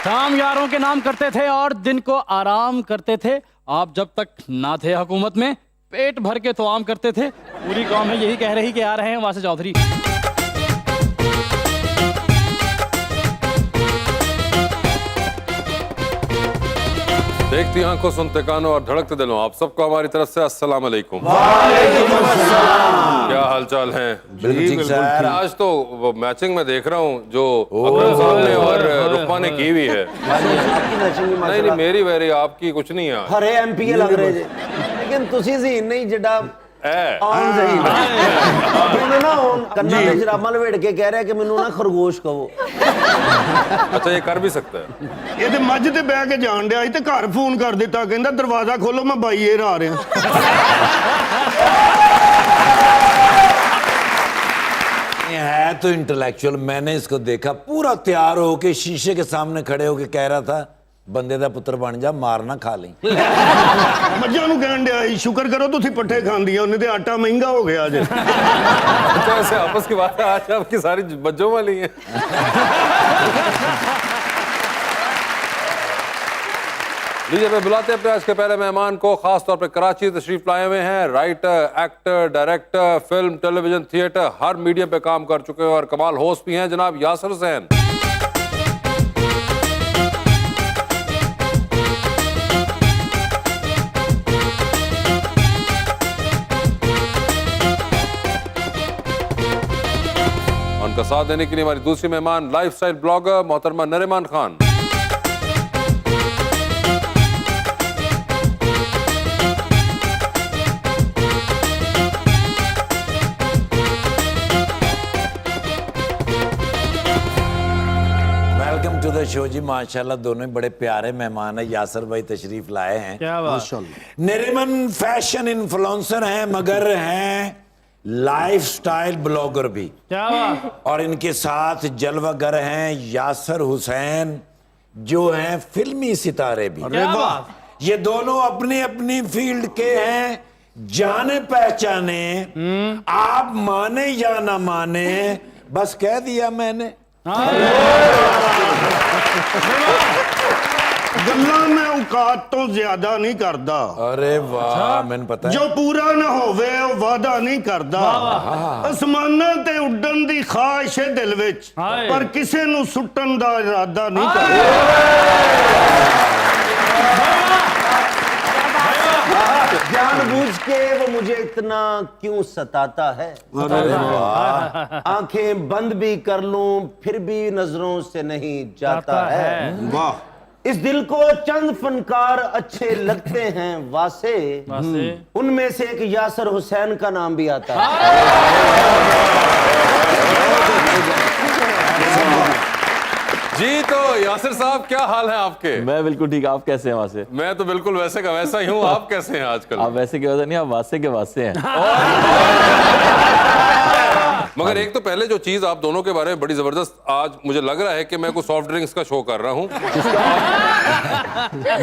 शाम यारों के नाम करते थे और दिन को आराम करते थे। आप जब तक ना थे हुकूमत में पेट भर के तो आम करते थे। पूरी कौम है यही कह रही कि आ रहे हैं वासे चौधरी। देखती आंखों, सुनते कानों और धड़कते दिलों, आप सबको हमारी तरफ से अस्सलाम वालेकुम। क्या हालचाल है? सर। आज तो वो मैचिंग में देख रहा हूँ जो अकरम साहब ने और रुकमा ने की हुई है। नहीं नहीं, मेरी वेरी आपकी कुछ नहीं है। हरे एमपीए लग रहे थे, लेकिन तुसी ज़हीन नहीं जिड्डा आन ज़हीन मैंने ना कन्ना ते शराबा लपेट के कह रहा कि मैनू ना खरगोश कहो। अच्छा, ये कर भी सकता है। ये ते मज ते बह के जान दिया ते घर फोन कर दिता, कहंदा दरवाजा खोलो मैं बाईएर आ रहा। है तो इंटेलेक्चुअल। मैंने इसको देखा पूरा तैयार होके शीशे के सामने खड़े होके कह रहा था बंदे दा पुत्र बन जा, मारना खा ली। मज्जां नूं कहन दिया शुक्र करो तुसी पट्ठे खांदियां, उन्हें ते आटा महंगा हो गया अज। अच्छा, ऐसे आपस की बात है, आज आपकी सारी बच्चों वाली है। लीजिए, मैं बुलाते हैं अपने आज के पहले मेहमान को। खास तौर पे कराची तशरीफ लाए हुए हैं। Writer, actor, director, film, television, theatre, हर मीडियम पे काम कर चुके हैं और कमाल होस्ट भी हैं, जनाब यासिर हुसैन। उनका साथ देने के लिए हमारी दूसरी मेहमान लाइफस्टाइल ब्लॉगर मोहतरमा Nariman Khan. Welcome to the show जी। माशाल्लाह दोनों ही बड़े प्यारे मेहमान है। यासिर भाई तशरीफ लाए हैं। क्या बात। नरीमन फैशन इन्फ्लुएंसर हैं मगर हैं लाइफस्टाइल ब्लॉगर भी। क्या बात। और इनके साथ जलवागर हैं यासिर हुसैन जो हैं फिल्मी सितारे भी। क्या बात। ये दोनों अपनी अपनी फील्ड के हैं, जाने पहचाने। आप माने या ना माने, बस कह दिया मैंने। गल्ला मैं औकात तो ज्यादा नहीं करदा। अरे वाह, मैंने पता है। जो पूरा ना होवे वो वादा नहीं करदा। आसमानां ते उड्डण दी ख्वाहिश है दिल विच, पर किसे नू सुट्टण दा इरादा नहीं करदा। जानबूझ के वो मुझे इतना क्यों सताता है। आंखें बंद भी कर लूं फिर भी नजरों से नहीं जाता है। वाह। इस दिल को चंद फनकार अच्छे लगते हैं वासे, उनमें से एक यासिर हुसैन का नाम भी आता है। जी, तो यासिर साहब क्या हाल है आपके? मैं बिल्कुल ठीक। आप कैसे हैं? वहां से मैं तो बिल्कुल वैसे का वैसा ही हूँ। आप कैसे हैं आजकल? आप वैसे के वैसे नहीं, आप वासे के वासे हैं। मगर एक तो पहले जो चीज आप दोनों के बारे में बड़ी जबरदस्त, आज मुझे लग रहा है कि मैं कोई सॉफ्ट ड्रिंक्स का शो कर रहा हूँ।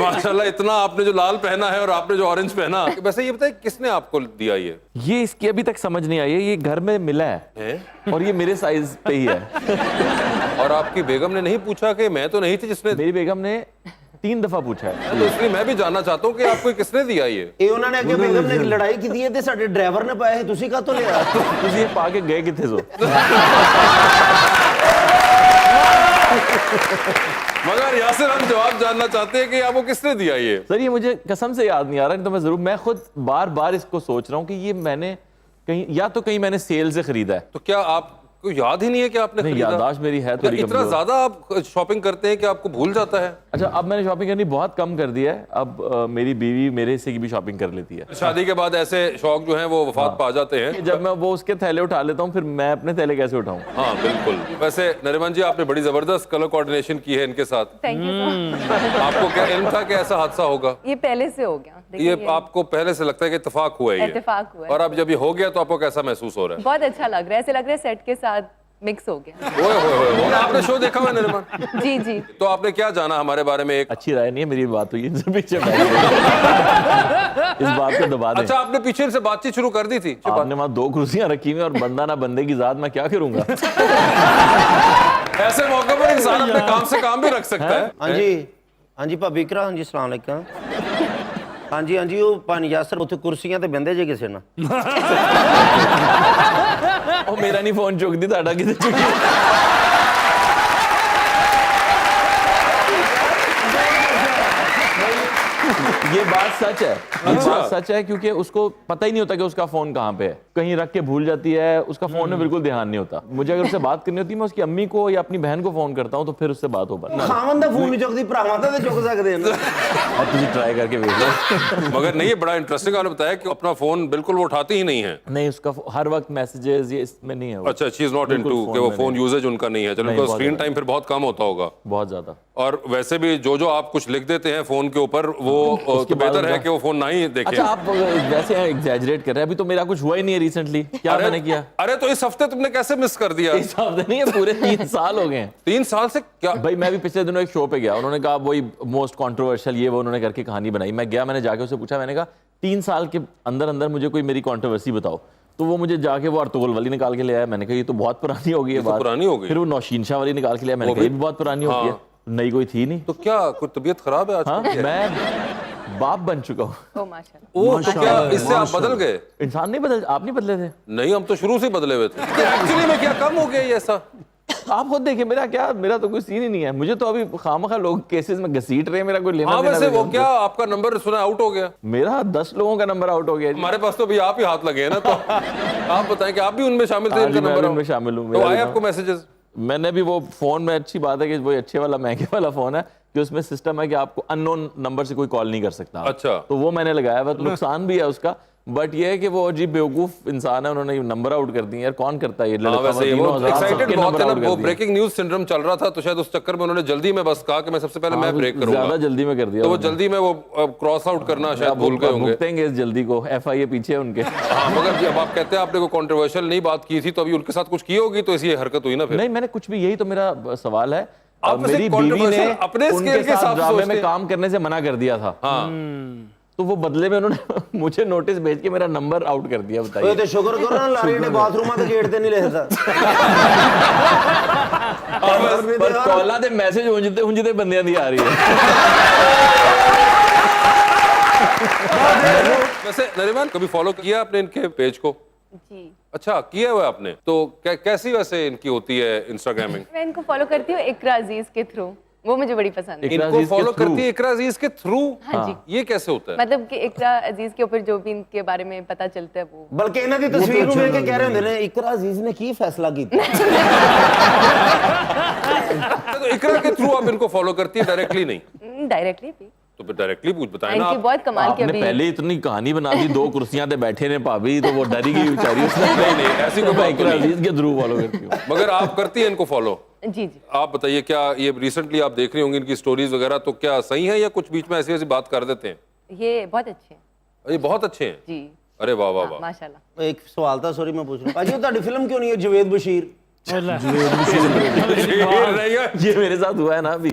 माशाल्लाह, इतना आपने जो लाल पहना है और आपने जो ऑरेंज पहना। वैसे ये बताइए किसने आपको दिया ये इसकी अभी तक समझ नहीं आई है। ये घर में मिला है और ये मेरे साइज पे ही है। और आपकी बेगम ने नहीं पूछा कि मैं तो नहीं थी जिसने? मेरी बेगम ने 3 दफा पूछा है। तो इसलिए मैं भी जानना चाहता हूँ कि आपको किसने दिया ये उन्होंने अगे बेगम ने लड़ाई की दी है साडे ड्राइवर ने पाए तुसी का तो लिया। तुझे पा के गए किथे सो। मगर यासिर, हम जवाब जानना चाहते हैं कि आपको किसने दिया ये? सर ये मुझे कसम से याद नहीं आ रहा, नहीं तो मैं जरूर, मैं खुद बार बार इसको सोच रहा हूँ कि ये मैंने कहीं, या तो कहीं मैंने सेल से खरीदा है। तो क्या आपको याद ही नहीं है कि आपने नहीं, खरीदा? याददाश्त मेरी है थोड़ी इतना कमजोर। ज्यादा आप शॉपिंग करते हैं कि आपको भूल जाता है? अच्छा, अब मैंने शॉपिंग करनी बहुत कम कर दिया है। अब मेरी बीवी मेरे हिस्से की भी शॉपिंग कर लेती है। शादी के बाद ऐसे शौक जो हैं वो वफात पा जाते हैं। जब मैं वो उसके थैले उठा लेता हूँ, फिर मैं अपने थैले कैसे उठाऊं? हाँ बिल्कुल। वैसे नरीमान जी, आपने बड़ी जबरदस्त कलर कोऑर्डिनेशन की है इनके साथ। Thank you. आपको क्या इल्म था कि ऐसा हादसा होगा? ये पहले से हो गया। ये आपको पहले से लगता है कि इत्तेफाक हुआ है? इत्तेफाक हुआ है। और अब जब ये हो गया तो आपको कैसा महसूस हो रहा है? बहुत अच्छा लग रहा है, ऐसे लग रहा है सेट के साथ मिक्स हो गया। ओए आपने शो देखा हुआ नरीमान? जी जी। तो आपने क्या जाना हमारे बारे में? एक अच्छी राय नहीं है मेरी, बात हुई इनसे पीछे इस बात को दबा दें। अच्छा, आपने पीछे से बातचीत शुरू कर दी थी? आपने वहां 2 कुर्सियां रखी हुई और बंदा ना बंदे की जात, मैं क्या करूंगा? ऐसे मौके पर इंसान अपने काम से काम भी रख सकता है। हाँ जी भाभी करा हाँ जी सलाम अलैकुम हाँ जी वो पानी यासर उत्थे कुर्सियां ते बंदे जे किसे ना ਉਹ ਮੇਰਾ ਨਹੀਂ ਫੋਨ ਚੁੱਕਦੀ ਤੁਹਾਡਾ ਕਿਤੇ ਚੁੱਕੀ ये बात सच है, ये बात सच है क्योंकि उसको पता ही नहीं होता कि उसका फोन कहाँ पे है, कहीं रख के भूल जाती है, उसका फोन में बिल्कुल ध्यान नहीं होता। मुझे अगर उससे बात करनी होती है मैं उसकी अम्मी को या अपनी बहन को फोन करता हूँ तो फिर उससे बात हो पाती है। खावन दा फोन नहीं चुकदी भरावां दा ते चुक सकदे हैं अब तुझे ट्राई करके देख लो। मगर नहीं, ये बड़ा इंटरेस्टिंग आपने बताया कि अपना फोन बिल्कुल वो उठाती ही नहीं है। नहीं, उसका हर वक्त मैसेजेस ये इसमें नहीं है वो। अच्छा, शी इज नॉट बिल्कुल इनटू कि वो फोन यूजेज उनका नहीं है। चलो, नहीं, उनका बहुत स्क्रीन ज्यादा। टाइम फिर बहुत कम होता होगा। बहुत ज्यादा। और वैसे भी जो आप कुछ लिख देते हैं फोन के ऊपर वो तो बाद बेहतर है उनका- कि वो फोन ना ही देखें। अच्छा, आप वैसे एग्जैजरेट कर रहे हैं, अभी तो मेरा कुछ हुआ ही नहीं है रिसेंटली। क्या मैंने किया? अरे तो इस हफ्ते तुमने कैसे मिस कर दिया? इस हफ्ते नहीं है, पूरे 3 साल हो गए हैं। 3 साल से क्या? भाई मैं भी पिछले दिनों एक शो पे गया, उन्होंने कहा वही मोस्ट कंट्रोवर्शियल ये वो उन्होंने करके कहानी बनाई। मैं गया, मैंने जाके उससे पूछा, मैंने कहा 3 साल के अंदर अंदर मुझे कोई मेरी कंट्रोवर्सी बताओ। तो वो मुझे जाके वो अर्तुगरुल वाली निकाल के ले आया। मैंने कहा ये तो बहुत पुरानी हो गई है बात। पुरानी हो गई। फिर वो नौशीन शाह वाली निकाल के ले आया। मैंने कहा ये भी बहुत पुरानी हो गई है। नई कोई थी नहीं। तो क्या कोई तबीयत खराब है आज? हाँ, मैं बाप बन चुका हूँ। ओ माशाल्लाह। वो तो क्या इससे आप बदल गए? इंसान नहीं बदल, आप नहीं बदले थे? नहीं, हम तो शुरू से ही बदले हुए थे। एक्चुअली में क्या कम हो गया ये ऐसा? आप खुद देखिए, मेरा तो कोई सीन ही नहीं है। मुझे तो अभी खामखा लोग केसेस में घसीट रहे हैं, मेरा कोई लेना हाँ, देना वैसे भी वो नहीं। क्या आपका नंबर सुना आउट हो गया? मेरा 10 लोगों का नंबर आउट हो गया जी। हमारे पास तो भी आप ही हाथ लगे हैं ना, तो आप बताएं कि आप भी उनमें शामिल थे? हाँ इनका जी, मैं नंबर भी उनमें शामिल हूँ। तो मेरा आए भी आपको मैसेजेस? मैंने भी वो फोन में, अच्छी बात है कि वो अच्छे वाला महंगे वाला फोन है कि उसमें सिस्टम है कि आपको अननोन नंबर से कोई कॉल नहीं कर सकता। अच्छा। तो वो मैंने लगाया हुआ, तो नुकसान भी है उसका, बट ये है कि वो अजीब बेवकूफ इंसान है, उन्होंने नंबर आउट कर दिए। यार कौन करता है ये हाँ, वैसे ये वो एक्साइटेड बहुत है ना, वो ब्रेकिंग ब्रेकिंग न्यूज सिंड्रोम चल रहा था, तो शायद उस चक्कर में उन्होंने जल्दी में बस कहा कि मैं सबसे पहले मैं ब्रेक करूंगा। ज्यादा जल्दी में कर दिया तो वो उन्होंने। जल्दी में वो क्रॉस आउट करना शायद भूल गए होंगे। भुगतेंगे इस जल्दी को, FIA पीछे है उनके। हाँ, मगर जब आप कहते हैं आपने कोई कंट्रोवर्शियल नहीं बात की थी तो अभी उनके साथ कुछ की होगी तो इसी हरकत हुई ना फिर? नहीं, मैंने कुछ भी, यही तो मेरा सवाल है। आप वैसे मेरी बीवी ने controversial अपने उनके स्केल के साथ हिसाब से ड्रामे सोचते में हैं। काम करने से मना कर दिया था। हाँ। तो वो बदले में उन्होंने मुझे नोटिस भेज के मेरा नंबर आउट कर दिया। ओए बताइए। ते शुक्र करो ना लारी ने बाथरूम ते गेट ते नहीं लिखदा पर कॉलां ते मैसेज हुंजते बंदियां दी आ रही है। वैसे नरीमान कभी फॉलो किया आपने इनके पेज को? जी, अच्छा, किया हुआ है आपने? तो कैसी वैसे इनकी होती है इंस्टाग्रामिंग? मैं इनको फॉलो करती हूँ इकरा अजीज के थ्रू, वो मुझे बड़ी पसंद है। इकरा इनको अजीज के फॉलो through? करती है इकरा अजीज के थ्रू? हाँ जी। ये कैसे होता है? मतलब कि इकरा अजीज के ऊपर जो भी इनके बारे में पता चलता है वो। बल्कि इन्हां दी तस्वीर ਨੂੰ ਵੇਖ ਕੇ ਕਹਿ ਰਹੇ ਹੁੰਦੇ ਨੇ ਇਕਰਾ ਅਜ਼ੀਜ਼ ਨੇ ਕੀ ਫੈਸਲਾ ਕੀਤਾ तो इकरा के थ्रू आप इनको फॉलो करती है, डायरेक्टली नहीं? डायरेक्टली भी तो फिर डायरेक्टली पूछ बताए ना इनकी आप। बहुत कमाल की आपने अभी पहले इतनी कहानी बना दी, 2 कुर्सियां पे बैठे ने भाभी, तो वो डरी गई बेचारी। उसने नहीं, ऐसी कोई बात इकरा नहीं। अजीज के थ्रू फॉलो करती हूँ। मगर आप करती है इनको फॉलो? जी जी। आप बताइए, क्या ये रिसेंटली आप देख रही होंगी इनकी स्टोरीज वगैरह, तो क्या सही है या कुछ बीच में ऐसी ऐसी बात कर देते हैं? ये बहुत अच्छे हैं ये बहुत अच्छे हैं। जी। अरे वाह वाह वाह। माशाल्लाह। ਇੱਕ ਸਵਾਲ ਤਾਂ ਸੌਰੀ ਮੈਂ ਪੁੱਛ ਰਿਹਾ ਭਾਜੀ ਉਹ ਤੁਹਾਡੀ ਫਿਲਮ ਕਿਉਂ ਨਹੀਂ ਹੈ ਜਵੇਦ ਬਸ਼ੀਰ ये मेरे साथ हुआ है ना अभी।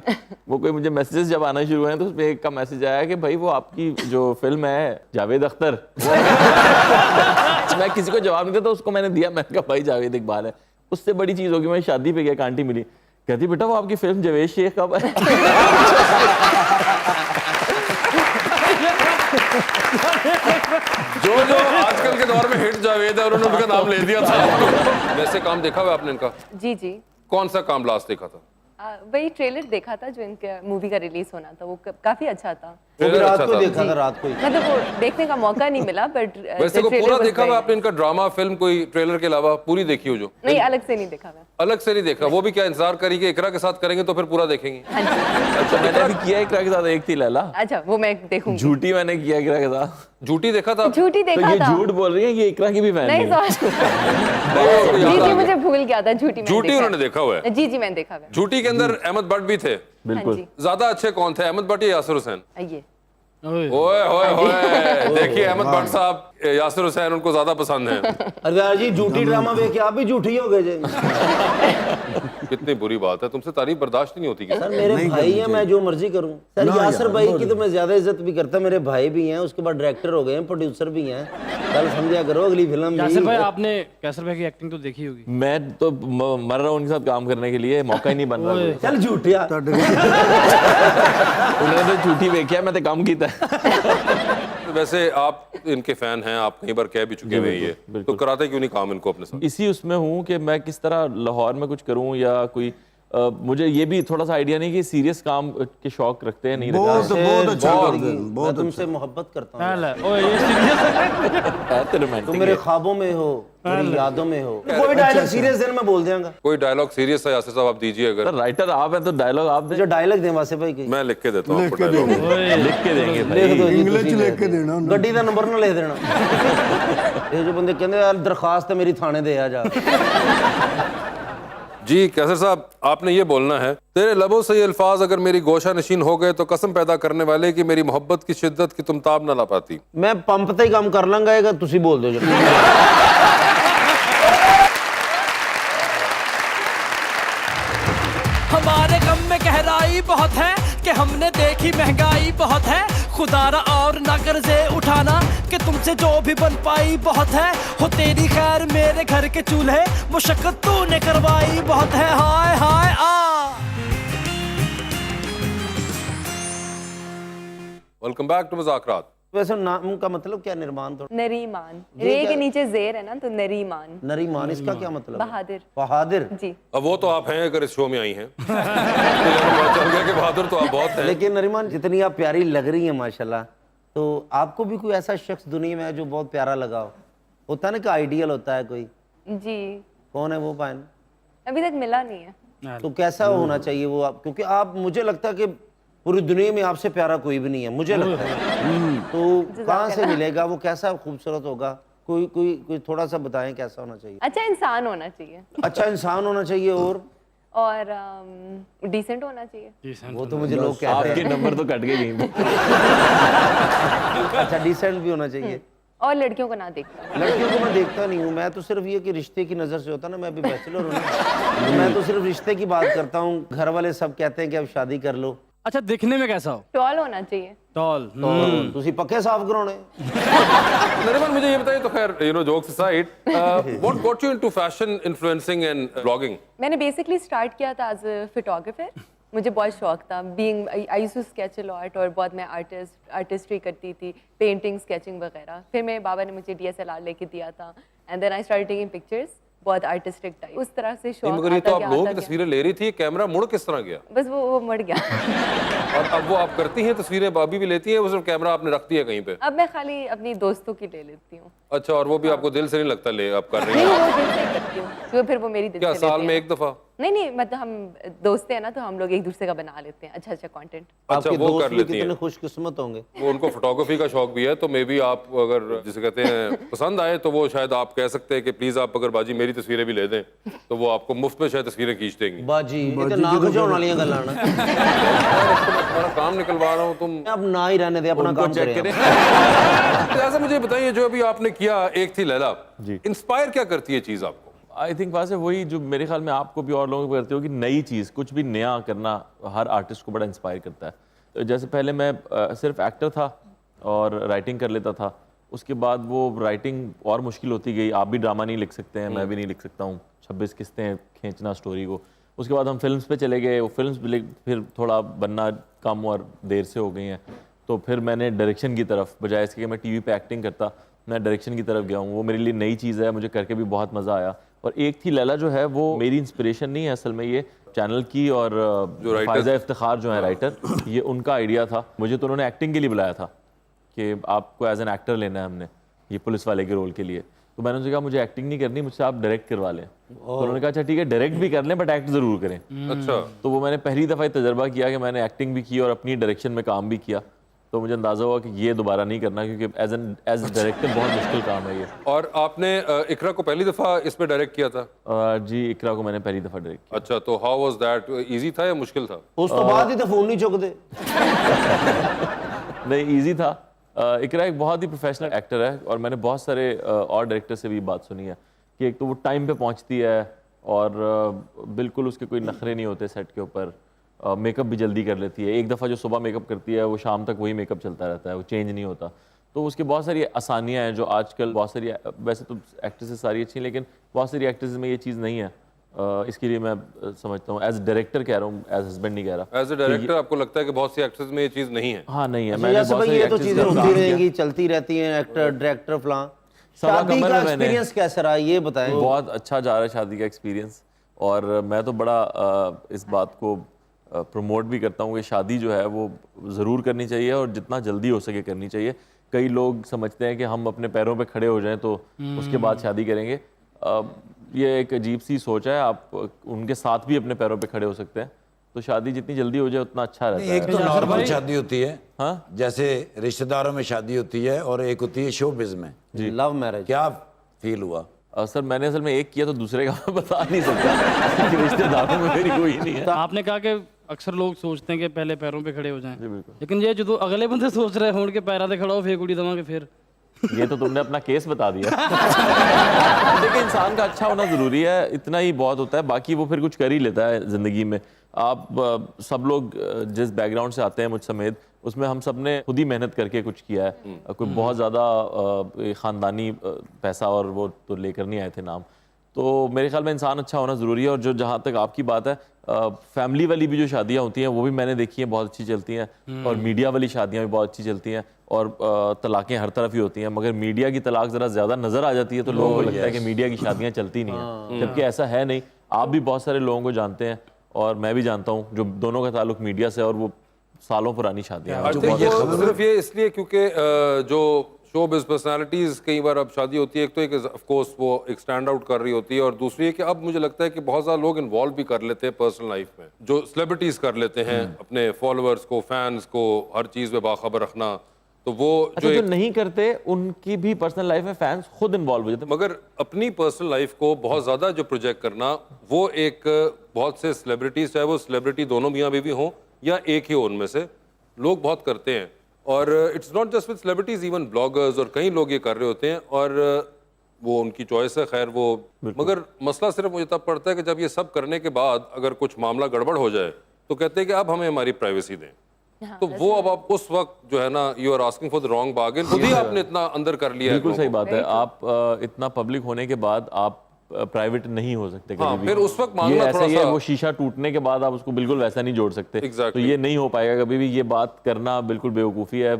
वो कोई मुझे मैसेजेस जब आना शुरू हुए हैं तो उसमें एक का मैसेज आया कि भाई वो आपकी जो फिल्म है जावेद अख्तर मैं किसी को जवाब नहीं देता, उसको मैंने दिया। मैंने कहा भाई जावेद इकबाल है। उससे बड़ी चीज होगी, मैं शादी पे गया, एक आंटी मिली, कहती बेटा वो आपकी फिल्म जवेद शेख कब है? जो जो आजकल के दौर में हिट जावेद है उन्होंने उनका नाम ले दिया था। वैसे काम देखा हुआ आपने इनका? जी जी। कौन सा काम लास्ट देखा था? वही ट्रेलर देखा था जो इनके मूवी का रिलीज होना था, वो काफी अच्छा था। वो भी ट्रेलर रात अच्छा को था। देखा था रात को ही मतलब वो देखने का मौका नहीं मिला, बट वैसे को पूरा देखा हुआ आपने इनका ड्रामा फिल्म कोई ट्रेलर के अलावा पूरी देखी हो? जो नहीं, अलग से नहीं देखा मैं। अलग से नहीं देखा? वो भी क्या इंतजार करी कि इकरा के साथ करेंगे तो फिर पूरा देखेंगे? हाँ जी। अच्छा, मैंने अभी किया इकरा के साथ, एक थी लैला। अच्छा, वो मैं देखूंगी। झूठी मैंने किया इकरा के साथ। झूठी देखा था? झूठी तो देखा ये था। झूठ बोल रही है, ये इकरा की भी फैन नहीं, है। सॉरी। जी जी, मुझे भूल गया था। झूठी मैंने झूठी देखा उन्होंने देखा हुआ है? जी जी, मैंने देखा है। झूठी के अंदर अहमद भट्ट भी थे। बिल्कुल। जी। ज्यादा अच्छे कौन थे, अहमद भट्ट या यासिर हुसैन? ये ओए ओए ओए, देखिए अहमद भट्ट साहब, यासिर हुसैन उनको ज्यादा पसंद है। अरे यार जी झूठी ड्रामा देख के आप भी झूठी हो गए जी कितनी बुरी बात है, तुमसे तारीफ बर्दाश्त नहीं होती क्या? सर मेरे भाई हैं, मैं जो मर्जी करूं। सर यासर भाई की तो मैं ज्यादा इज्जत भी करता, मेरे भाई भी हैं, उसके बाद डायरेक्टर हो गए हैं, प्रोड्यूसर भी हैं। कल समझा करो अगली फिल्म कैसर भी। भाई, आपने कैसर भाई की एक्टिंग तो देखी होगी। मैं तो मर रहा हूँ उनके साथ काम करने के लिए, मौका ही नहीं बन रहा। चल झूठिया। उन्होंने तो झूठी देखी है, मैं तो काम किया। वैसे आप इनके फैन हैं, आप कई बार कह भी चुके हुए हैं ये, तो कराते क्यों नहीं काम इनको अपने साथ? इसी उसमें हूँ कि मैं किस तरह लाहौर में कुछ करूँ या कोई मुझे ये भी थोड़ा सा आइडिया नहीं कि सीरियस काम के शौक रखते हैं नहीं बहुत बहुत अच्छा करते हैं, मैं बहुत तुमसे मोहब्बत करता हूँ। ओए ये सीरियस रोमांटिक तुम मेरे ख्वाबों में हो, मेरी यादों में हो। कोई डायलॉग सीरियस दिन में बोल देंगे। कोई डायलॉग सीरियस है यासिर साहब, आप दीजिए अगर। राइटर आप हैं तो डायलॉग आप दें। जो डायलॉग दें वासे भाई की मैं लिख के देता हूँ लिख आपको के डायलॉग। लिख के देंगे लिख भाई। दो जी, इंग्लिश तुसी लिख के देना उन्हें। गड्डी का नंबर ना लिख देना। ये जो बंदे कहते यार दरखास्त मेरी थाने दे आ जा। जी कैसर साहब, आपने ये बोलना है, तेरे लबों से ये अल्फाज अगर मेरी गोशा नशीन हो गए तो कसम पैदा करने वाले कि मेरी मोहब्बत की शिद्दत की तुम ताब ना ला पाती। मैं पंप ते ही काम कर लांगा, तुसी बोल दो जी। हमारे गम में गहराई बहुत है कि हमने देखी महंगाई बहुत है, खुदारा और ना कर्जे उठाना कि तुमसे जो भी बन पाई बहुत है। हो तेरी खैर मेरे घर के चूल्हे मुशक्कत तूने करवाई बहुत है। हाय हाय आ वेलकम बैक टू मज़ाकरात। वैसे नाम का मतलब क्या? निर्माण तो नरीमान, रे के नीचे जेर है ना, तो नरीमान। नरीमान, इसका क्या मतलब है? बहादुर। बहादुर जी। अब वो तो आप हैं अगर इस शो में आई हैं। तो पता चल गया कि बहादुर तो आप बहुत हैं। लेकिन नरीमान जितनी आप प्यारी लग रही हैं माशाल्लाह, तो आपको भी कोई ऐसा शख्स दुनिया में है जो बहुत प्यारा लगा हो? होता है ना कि आइडियल होता है कोई, जी। कौन है वो पायन? अभी तक मिला नहीं है। तो कैसा होना चाहिए वो आप? क्योंकि आप, मुझे लगता है कि पूरी दुनिया में आपसे प्यारा कोई भी नहीं है, मुझे लगता है। तो कहाँ से मिलेगा वो? कैसा खूबसूरत होगा? कोई कोई कोई थोड़ा सा बताएं कैसा होना चाहिए? अच्छा इंसान होना चाहिए अच्छा इंसान होना चाहिए और डिसेंट होना चाहिए। वो तो मुझे लोग कहते आपके हैं। नंबर तो कट गए यहीं पे। अच्छा डिसेंट भी होना चाहिए। और लड़कियों को ना देखता। लड़कियों को मैं देखता नहीं हूँ, मैं तो सिर्फ ये कि रिश्ते की नज़र से होता ना, मैं अभी बैचलर हूँ ना, तो मैं तो सिर्फ रिश्ते की बात करता हूँ। घर वाले सब कहते हैं कि अब शादी कर लो। अच्छा, दिखने में कैसा हो? टॉल होना चाहिए। टॉल। तो तुसी पक्के साफ कराने। नरीमान मुझे ये बताइए, तो खैर you know jokes aside, what got you into fashion influencing and blogging? मैंने बेसिकली स्टार्ट किया था एज अ फोटोग्राफर। मुझे बहुत शौक था, being I used to sketch a lot, और बहुत मैं आर्टिस्ट्री करती थी, पेंटिंग, स्केचिंग वगैरह। फिर मेरे बाबा ने मुझे DSLR लेके दिया था, and then I started taking pictures, बहुत आर्टिस्टिक टाइप। उस तरह से शौक मगर ये तो आता आप गया, लोगों आता की गया। तस्वीरें ले रही थी, कैमरा मुड़ किस तरह गया? बस वो मर गया। और अब वो आप करती हैं तस्वीरें, भाभी भी लेती है, वो सिर्फ कैमरा आपने रख दिया कहीं पे? अब मैं खाली अपनी दोस्तों की ले लेती हूँ। अच्छा, और वो भी आपको दिल से नहीं लगता ले आप कर रही नहीं, हैं? वो दिल से करती हूँ, क्योंकि फिर वो मेरी दिल क्या से साल लेते में हैं। एक दफा? नहीं, मतलब हम दोस्त हैं ना, तो हम लोग एक दूसरे का बना लेते हैं अच्छा कंटेंट। अच्छा, आपके वो दोस्त कर भी लेती कितने हैं। खुशकिस्मत होंगे। वो उनको फोटोग्राफी का शौक भी है, तो मे बी आप अगर जिसे कहते हैं पसंद आए तो वो शायद आप कह सकते हैं कि प्लीज आप अगर बाजी मेरी तस्वीरें भी ले दें, तो वो आपको मुफ्त में शायद तस्वीरें खींच देंगी। बाजी ये तो ना खिचाने वाली गल्लां ना। बड़ा काम निकलवा रहा हूँ तुम। अब ना ही रहने दे, अपना काम चेक करें। ऐसा मुझे बताइए, जो अभी आपने किया एक थी लैला, इंस्पायर क्या करती है चीज आपको? आई थिंक वहाँ से वही जो मेरे ख्याल में आपको भी और लोगों को करते हो कि नई चीज़, कुछ भी नया करना हर आर्टिस्ट को बड़ा इंस्पायर करता है। जैसे पहले मैं सिर्फ एक्टर था और राइटिंग कर लेता था, उसके बाद वो राइटिंग और मुश्किल होती गई। आप भी ड्रामा नहीं लिख सकते हैं, मैं भी नहीं लिख सकता हूँ 26 किस्तें खींचना स्टोरी को। उसके बाद हम फिल्म्स पे चले गए, वो फिल्म्स फिर थोड़ा बनना कम और देर से हो गई हैं, तो फिर मैंने डायरेक्शन की तरफ, बजाय इसके कि मैं टीवी पे एक्टिंग करता, मैं डायरेक्शन की तरफ गया हूँ। वो मेरे लिए नई चीज़ है, मुझे करके भी बहुत मज़ा आया। और एक थी लैला जो है वो मेरी इंस्पिरेशन नहीं है असल में, ये चैनल की और जो फायदा इफ्तिखार जो है राइटर, ये उनका आइडिया था। मुझे तो उन्होंने एक्टिंग के लिए बुलाया था कि आपको एज एन एक्टर लेना है हमने, ये पुलिस वाले के रोल के लिए। तो मैंने उनसे कहा मुझे एक्टिंग नहीं करनी, मुझसे आप डायरेक्ट करवा लें। तो उन्होंने कहा अच्छा ठीक है, डायरेक्ट भी कर लें बट एक्ट ज़रूर करें। अच्छा, तो वो मैंने पहली दफ़ा तजर्बा किया कि मैंने एक्टिंग भी की और अपनी डायरेक्शन में काम भी किया। तो मुझे अंदाज़ा हुआ कि ये दोबारा नहीं करना, क्योंकि एज डायरेक्टर बहुत मुश्किल काम है ये। और आपने इकरा को पहली दफा इसमें डायरेक्ट किया था? जी, इकरा को मैंने पहली दफ़ा डायरेक्ट किया। अच्छा, तो हाउ वाज दैट? इजी था या मुश्किल था? उस तो बाद ही तो फोन नहीं चुकते। नहीं, ईजी था। इकरा एक बहुत ही प्रोफेशनल एक्टर है और मैंने बहुत सारे और डायरेक्टर से भी बात सुनी है कि एक तो वो टाइम पे पहुंचती है और बिल्कुल उसके कोई नखरे नहीं होते सेट के ऊपर। मेकअप भी जल्दी कर लेती है, एक दफ़ा जो सुबह मेकअप करती है वो शाम तक वही मेकअप चलता रहता है, वो चेंज नहीं होता। तो उसके बहुत सारी आसानियाँ हैं जो आजकल बहुत सारी, वैसे तो एक्ट्रेसेस सारी अच्छी हैं लेकिन बहुत सारी एक्ट्रेसेस में ये चीज़ नहीं है। इसके लिए मैं समझता हूँ, एज डायरेक्टर कह रहा हूँ, एज हस्बैंड नहीं कह रहा। एज ए डायरेक्टर आपको लगता है कि बहुत सी एक्ट्रेस में ये चीज़ नहीं है? हाँ नहीं है। अच्छा, मैंने जैसे बहुत भाई सारी ये तो actresses चीजें का होती काम किया। रहेंगी, चलती रहती हैं, एक्टर डायरेक्टर फलां। सवा शादी कमर का में मैंने- एक्सपीरियंस कैसा रहा ये बताएं। बहुत अच्छा जा रहा है शादी का एक्सपीरियंस, और मैं तो बड़ा इस बात को प्रमोट भी करता हूँ कि शादी जो है वो ज़रूर करनी चाहिए और जितना जल्दी हो सके करनी चाहिए। कई लोग समझते हैं कि हम अपने पैरों पे खड़े हो जाएं तो उसके बाद शादी करेंगे। ये एक अजीब सी सोच है। आप उनके साथ भी अपने पैरों पे खड़े हो सकते हैं, तो शादी जितनी जल्दी हो जाए उतना अच्छा रहता है। एक तो नॉर्मल शादी होती है, हाँ जैसे रिश्तेदारों में शादी होती है, और एक होती है शोबिज में। लव मैरिज क्या फील हुआ? सर मैंने असल में एक किया तो दूसरे का मैं बता नहीं सकता कि रिश्तेदारों में मेरी कोई नहीं है। आपने कहा कि अक्सर लोग सोचते हैं कि पहले पैरों पे खड़े हो जाएं, लेकिन ये जो अगले बंदे सोच रहे हों कि पैरों पे खड़ा हो फेंक उड़ी दवा के फिर ये तो तुमने अपना केस बता दिया। देखिए इंसान का अच्छा होना ज़रूरी है, इतना ही बहुत होता है, बाकी वो फिर कुछ कर ही लेता है ज़िंदगी में। आप सब लोग जिस बैकग्राउंड से आते हैं मुझ समेत, उसमें हम सब ने खुद ही मेहनत करके कुछ किया है। कोई बहुत ज़्यादा ख़ानदानी पैसा और वो तो लेकर नहीं आए थे नाम। तो मेरे ख्याल में इंसान अच्छा होना ज़रूरी है। और जो जहाँ तक आपकी बात है, फैमिली वाली भी जो शादियाँ होती हैं वो भी मैंने देखी हैं, बहुत अच्छी चलती हैं। और मीडिया वाली शादियाँ भी बहुत अच्छी चलती हैं, और तलाक़ें हर तरफ ही होती हैं। मगर मीडिया की तलाक ज़रा ज़्यादा नज़र आ जाती है तो लोगों को लगता है कि मीडिया की शादियाँ चलती नहीं हैं, जबकि ऐसा है नहीं। आप भी बहुत सारे लोगों को जानते हैं और मैं भी जानता हूँ जो दोनों का ताल्लुक मीडिया से, और वो सालों पुरानी शादियाँ हैं। I think वो सिर्फ ये इसलिए क्योंकि जो शोबिज़ पर्सनालिटीज़ कई बार अब शादी होती है, एक तो एक ऑफ कोर्स वो एक स्टैंड आउट कर रही होती है, और दूसरी है कि अब मुझे लगता है कि बहुत ज़्यादा लोग इन्वॉल्व भी कर लेते हैं पर्सनल लाइफ में, जो सेलिब्रिटीज़ कर लेते हैं अपने फॉलोअर्स को, फैंस को हर चीज़ में बाखबर रखना। तो वो अच्छा, जो नहीं करते उनकी भी पर्सनल लाइफ में फैंस खुद इन्वॉल्व हो जाते हैं। मगर अपनी पर्सनल लाइफ को बहुत ज़्यादा जो प्रोजेक्ट करना, वो एक बहुत से सेलिब्रिटीज़, चाहे वो सेलिब्रिटी दोनों मियाँ बीवी हों या एक ही हो, उनमें से लोग बहुत करते हैं। और it's not just with celebrities, even bloggers और कई लोग ये कर रहे होते हैं, और वो उनकी चॉइस है, खैर वो। मगर मसला सिर्फ मुझे तब पड़ता है कि जब ये सब करने के बाद अगर कुछ मामला गड़बड़ हो जाए तो कहते हैं कि अब हमें हमारी प्राइवेसी दें। तो वो अब आप उस वक्त जो है ना, you are asking for the wrong bargain, खुद ही आपने इतना अंदर कर लिया है। बिल्कुल सही बात है। आप इतना पब्लिक होने के बाद आप प्राइवेट नहीं हो सकते कभी भी। फिर उस वक्त ये मांगना ऐसे थोड़ा ही है, सा वो शीशा टूटने के बाद आप उसको बिल्कुल वैसा नहीं जोड़ सकते। तो ये नहीं हो पाएगा कभी भी। ये बात करना बिल्कुल बेवकूफ़ी है।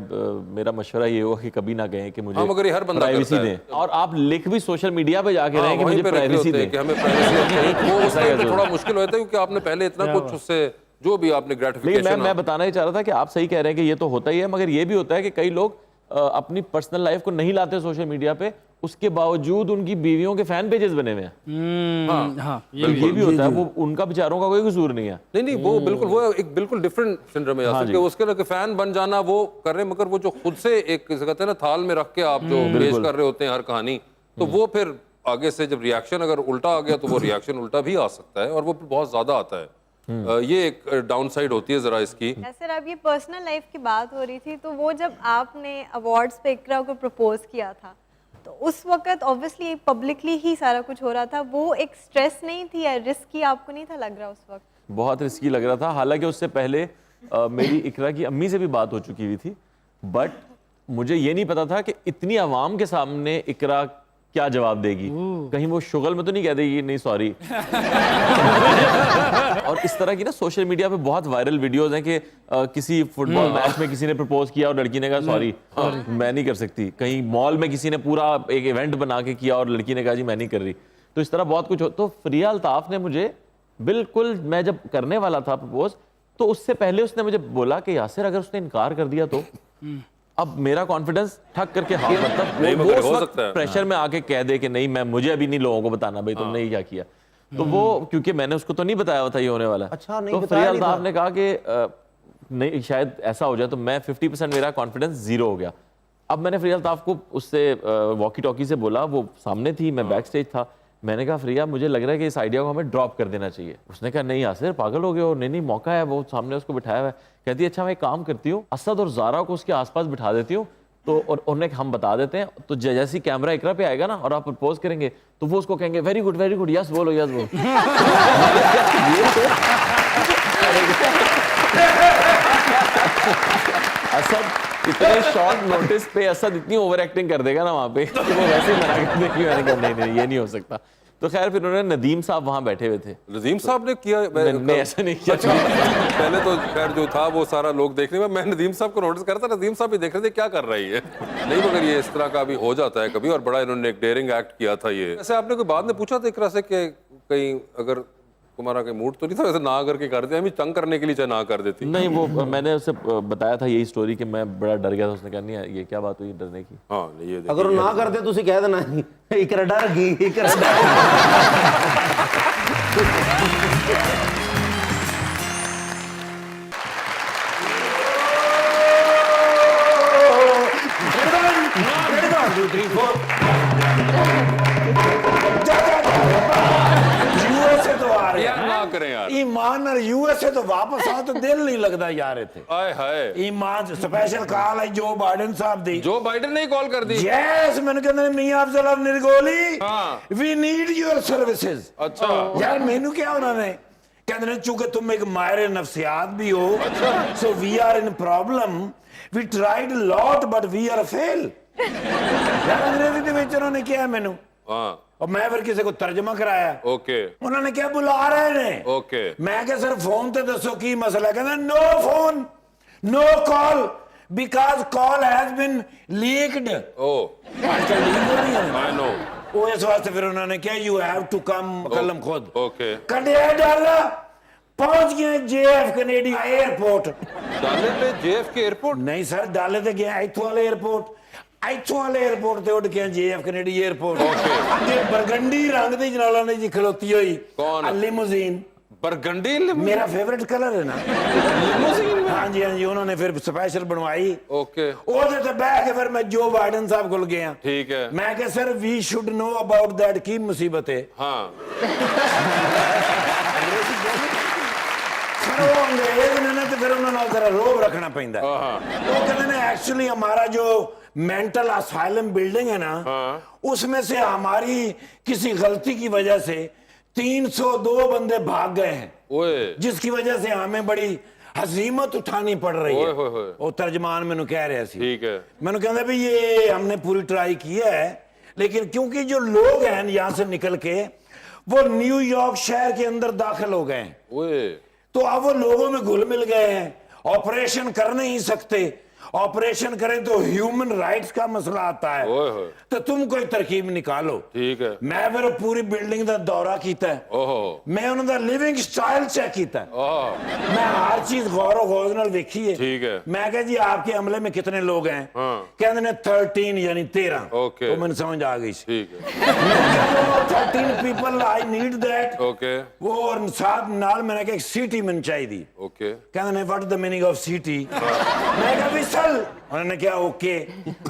मेरा मशवरा ये होगा कि कभी ना कहें कि मुझे मगर ये हर बंदा प्राइवेसी करता है। दें, और आप लिख भी सोशल मीडिया पे जाके रहें कि वहीं मुझे पे लिख रहे प्राइवेसी होते हैं दें। कि हमें प्राइवेसी वो उस टाइम पे थोड़ा मुश्किल होता है, क्योंकि आपने पहले इतना कुछ उससे जो भी आपने लेकिन ग्रेटिफिकेशन। मैं बताना ही चाह रहा था कि आप सही कह रहे हैं कि ये तो होता ही है, मगर ये भी होता है कि कई लोग अपनी पर्सनल लाइफ को नहीं लाते सोशल मीडिया पे, उसके बावजूद उनकी बीवियों के फैन पेजेस बने हुए हैं। हाँ ये भी होता है। वो उनका बेचारों का कोई कसूर नहीं है। नहीं, वो बिल्कुल, वो एक बिल्कुल डिफरेंट सिंड्रोम है यासिर, कि उसके लिए फैन बन जाना वो कर रहे हैं, मगर वो जो खुद से एक कहते हैं ना थाल में रख के आप जो पेश कर रहे होते हैं हर कहानी, तो वो फिर आगे से जब रिएक्शन अगर उल्टा आ गया तो वो रिएक्शन उल्टा भी आ सकता है, और वो बहुत ज्यादा आता है। ये एक डाउन साइड होती है जरा इसकी। सर, अब ये पर्सनल लाइफ की बात हो रही थी, तो वो जब आपने अवार्ड्स पे इकरा को प्रपोज किया था, तो उस वक्त ऑब्वियसली पब्लिकली ही सारा कुछ हो रहा था, वो एक स्ट्रेस नहीं थी या रिस्की आपको नहीं था लग रहा उस वक्त? बहुत रिस्की लग रहा था। हालांकि उससे पहले मेरी इकरा की अम्मी से भी बात हो चुकी हुई थी, बट मुझे ये नहीं पता था कि इतनी आवाम के सामने इकरा क्या जवाब देगी। कहीं वो शुगल में तो नहीं कह देगी नहीं सॉरी। और इस तरह की ना सोशल मीडिया पे बहुत वायरल वीडियोस हैं कि किसी फुटबॉल मैच में किसी ने प्रपोज किया और लड़की ने कहा सॉरी मैं नहीं कर सकती। कहीं मॉल में किसी ने पूरा एक इवेंट बना के किया और लड़की ने कहा जी मैं नहीं कर रही। तो इस तरह बहुत कुछ हो। तो फरिया अल्ताफ ने मुझे बिल्कुल, मैं जब करने वाला था प्रपोज, तो उससे पहले उसने मुझे बोला कि यासिर अगर उसने इनकार कर दिया तो। अब मेरा कॉन्फिडेंस ठक करके हाँ, मतलब वो उस वक्त प्रेशर में आके कह दे कि नहीं मैं, मुझे अभी नहीं लोगों को बताना भाई तुमने ये क्या किया। तो वो, क्योंकि मैंने उसको तो नहीं बताया था ये होने वाला। अच्छा, नहीं तो बताया फरिया नहीं अल्ताफ था। ने कहा कि नहीं शायद ऐसा हो जाए, तो मैं 50% मेरा कॉन्फिडेंस 0 हो गया। अब मैंने फरिया अल्ताफ को उससे वॉकी टॉकी से बोला, वो सामने थी, मैं बैक स्टेज था। मैंने कहा फरिया मुझे लग रहा है कि इस आइडिया को हमें ड्रॉप कर देना चाहिए। उसने कहा नहीं यासिर पागल हो गए हो, नहीं मौका है, वो सामने उसको बिठाया हुआ है। कहती है अच्छा मैं एक काम करती हूँ, असद और ज़ारा को उसके आसपास बिठा देती हूँ, तो और उन्होंने हम बता देते हैं, तो जैसे ही कैमरा इकरा पे आएगा ना और आप प्रपोज करेंगे तो वो उसको कहेंगे वेरी गुड यस बोलो यस बोलो। असद इतने शॉर्ट नोटिस पे असद इतनी ओवर एक्टिंग कर देगा ना वहां पे कि वो वैसे ही मना कर देगी। मैंने कहा नहीं ये नहीं हो सकता। तो खैर फिर उन्होंने नदीम साहब वहां बैठे हुए थे। नदीम साहब ने किया? नहीं ऐसा नहीं किया। पहले तो खैर जो था वो सारा लोग देखने में, मैं नदीम साहब को नोटिस करता, नदीम साहब भी देख रहे थे क्या कर रही है। नहीं मगर ये इस तरह का भी हो जाता है कभी, और बड़ा इन्होंने एक डेयरिंग एक्ट किया था ये। वैसे आपने कोई बाद में पूछा था इकरा से कि कहीं अगर तुम्हारा कोई मूड तो नहीं था वैसे ना करके कर दिया, तंग करने के लिए चाहे ना कर देती? नहीं वो मैंने उसे बताया था यही स्टोरी कि मैं बड़ा डर गया था। उसने कहा नहीं ये क्या बात हुई डरने की। हाँ ये अगर ना करते तो कह देना इकरा डर गई, इकरा डर यूएसए तो आ रहे यार ना करें यार। ईमान और यूएसए तो वापस आ तो दिल नहीं लगता यार इथे। आए हाय ईमान स्पेशल कॉल है जो बाइडन साहब दी। जो बाइडन ने कॉल कर दी? यस मैंने कहते मियां अफजल निर्गोली हाँ। We need your services. अच्छा यार मैनू क्या उन्होंने कहते हैं चूंकि तुम एक माहिर नफ्सियात भी हो, so we are in problem, we tried lot but we are fail. यार अंग्रेजी ਦੇ ਵਿੱਚ उन्होंने किया मैनू, हाँ और मैं फिर किसी को तर्जमा कराया। ओके उन्होंने क्या बुला रहे ने? ओके मैं क्या सर फोन ते दसो की मसला? कहना no phone no call because call has been leaked. ओ आजकल लीक हो रही है। I know. वो इस वास्ते फिर उन्होंने क्या यू हैव टू कम कलम खुद। ओके कड़िया डाला पहुंच गए जेएफ कनेडी एयरपोर्ट। डाले पे जेएफ के एयरपोर्ट? नहीं सर डाले ते गया इथों वाले एयरपोर्ट, इथों वाले एयरपोर्ट ते उड़ के जेएफ कनेडी एयरपोर्ट। ये बरगंडी रंग दी जनाला ने जी खलोती हुई। कौन? लिमोजीन। बरगंडी मेरा फेवरेट कलर है ना लिमोजीन में? हाँ जी उन्होंने फिर स्पेशल बनवाई। ओके ओदे ते बैठ के फिर मैं जो बाइडन साहब को गया। ठीक है। मैं कहा sir we should know about that की मुसीबत है। हाँ वो अंग्रेज ने ना तो फिर उन्होंने जरा रोब रखना पैंदा। वो कहते हैं एक्चुअली हमारा जो मेंटल असाइलम बिल्डिंग है ना, उसमें से हमारी किसी गलती की वजह से 302 बंदे भाग गए हैं, ओए जिसकी वजह से हमें बड़ी हजीमत उठानी पड़ रही है। वो तर्जमान मैंने कह रहे सी। ठीक है। मैंने कहता भी ये हमने पूरी ट्राई की है, लेकिन क्योंकि जो लोग हैं यहाँ से निकल के वो न्यूयॉर्क शहर के अंदर दाखिल हो गए हैं, ओए तो अब वो लोगों में घुल मिल गए हैं, ऑपरेशन कर नहीं सकते। ऑपरेशन करें तो ह्यूमन राइट्स का मसला आता है। तो तुम कोई तरकीब निकालो। ठीक है। मैं फिर पूरी बिल्डिंग का दौरा किया है। ओहो मैं उन्होंने लिविंग स्टाइल चेक किया है। मैं हर चीज गौर गौर नाल देखी है। ठीक है। मैं कहा जी आपके अमले में कितने लोग हैं? कहते ने 13 यानी 13। ओके तो मैंने समझ आ गई। ठीक है। 13 people I need that. Okay. वो और साथ नाल मैंने कहा एक सिटी मैंने चाहिए। ओके। कहते ने what the meaning of city? मैं कहा विसल। उन्होंने क्या ओके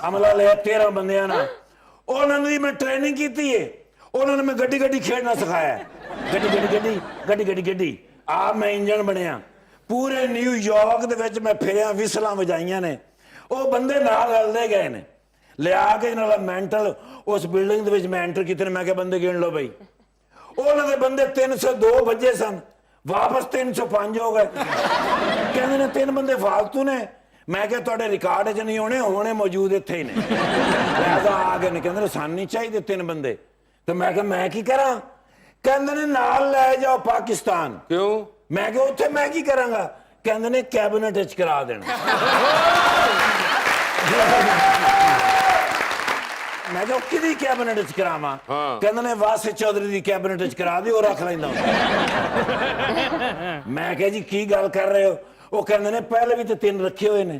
अमला ले 13 बंदे ना, उन्होंने मैं ट्रेनिंग की थी, उन्होंने मैं गड्डी गड्डी खेलना सिखाया। गड्डी गड्डी गड्डी गड्डी गड्डी गड्डी आप मैं इंजन बनया। पूरे न्यूयॉर्क दे विच मैं फिरिया, विसलां वजाइयां ने, वो बंदे नाल रलदे गए ने, लिया के नाल मेंटल उस बिल्डिंग दे विच मैं एंटर कीते। मैं क्या बंदे गिन लो भाई, उन्होंने दे बंदे 302 बजे सन, वापस 305 हो गए। कहते ने 3 बंदे फालतू ने। मैं क्या तुहाडे रिकॉर्ड च नहीं होने, होने मौजूद इत्थे ही ने। लिहाजा आ गए ने, कहते सानू नहीं चाहिए 3 बंदे। तो मैं क्या मैं की करा? कहते ने नाल ले जाओ पाकिस्तान। क्यों? मैं क्या उत्थे मैं की करांगा? कहते ने कैबिनेट च करा देना। मैं क्या किदी कैबिनेट च करावां? कहते ने वासिफ चौधरी दी कैबिनेट च करा दी, रख लैंदा। मैं क्या जी की गल कर रहे हो? वो कहते ने पहले भी तो 3 रखे हुए ने।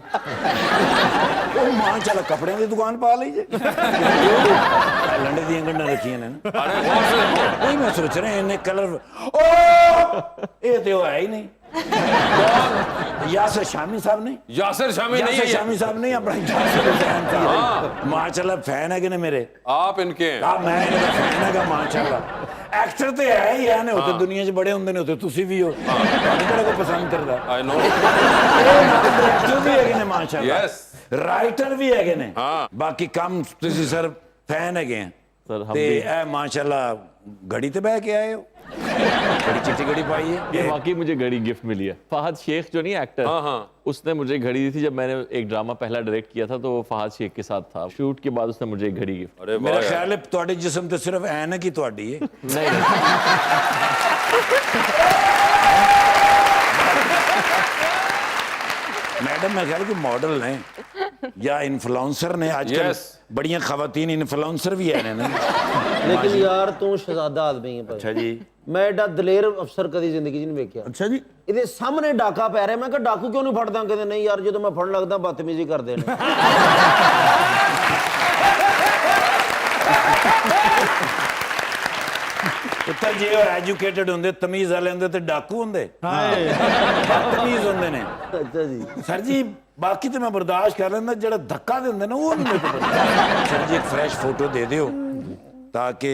मां चल कपड़े की दुकान पा लीजिए। लंडे दी गंढा रखियां ने। वही मैं सोच रहा इन्हें कलर ये तो है ही नहीं। यासिर शामी साहब नहीं? यासिर शामी नहीं है। शामी साहब नहीं, अपना यासिर हुसैन साहब माशाल्लाह फैन है कि नहीं मेरे? आप इनके हैं? आप मैं इनका फैन है का माशाल्लाह। एक्टर तो है ही है ने होते दुनिया च बड़े होंगे ने होते तुसी भी हो किहड़ा को पसंद करदा आई नो एक्टर भी है ने माशाल्लाह यस राइटर भी है ने हाँ। बाकी कम तुसी सर फैन है सर हम ते भी ए माशाल्लाह घड़ी ते बह के आए हो बड़ी चिट्टी घड़ी पाई है ये वाकई मुझे घड़ी गिफ्ट मिली है। फहद शेख जो नहीं एक्टर, हाँ, हाँ। उसने मुझे घड़ी दी थी जब मैंने एक ड्रामा पहला डायरेक्ट किया था, तो वो फहद शेख के साथ था। शूट के बाद उसने मुझे एक घड़ी गिफ्ट। अरे मेरा वाह यार। ख्याल है ਤੁਹਾਡੇ जिस्म ते सिर्फ ऐनक ही ਤੁਹਾਡੀ है नहीं मैडम मैं ख्याल कि मॉडल ने या इन्फ्लुएंसर ने आजकल Yes. बड़ियां खवातीन इन्फ्लुएंसर भी है ने लेकिन यार तू शहजादा आदमी है भाई। अच्छा जी मैं एडा दलेर अफसर कदी जिंदगी च नहीं वेख्या। अच्छा जी ਇਹਦੇ ਸਾਹਮਣੇ ਡਾਕਾ ਪੈ ਰਿਹਾ, ਮੈਂ ਕਿਹਾ ਡਾਕੂ ਕਿਉਂ ਨਹੀਂ ਫੜਦਾ? ਕਹਿੰਦੇ ਨਹੀਂ ਯਾਰ ਜਦੋਂ ਮੈਂ ਫੜਨ ਲੱਗਦਾ ਬਦਤਮੀਜ਼ੀ ਕਰਦੇ ਨੇ। उत्तर जे एजुकेटेड होंगे तमीज वाले होंगे तो डाकू होंगे बदतमीज होंगे ने ਅੱਛਾ ਜੀ। सर जी बाकी तो मैं बर्दाश्त कर लेंदा जेड़ा धक्का देंदे ना वो नहीं मेरे को बर्दाश्त। सर जी एक फ्रेश फोटो दे दियो ताकि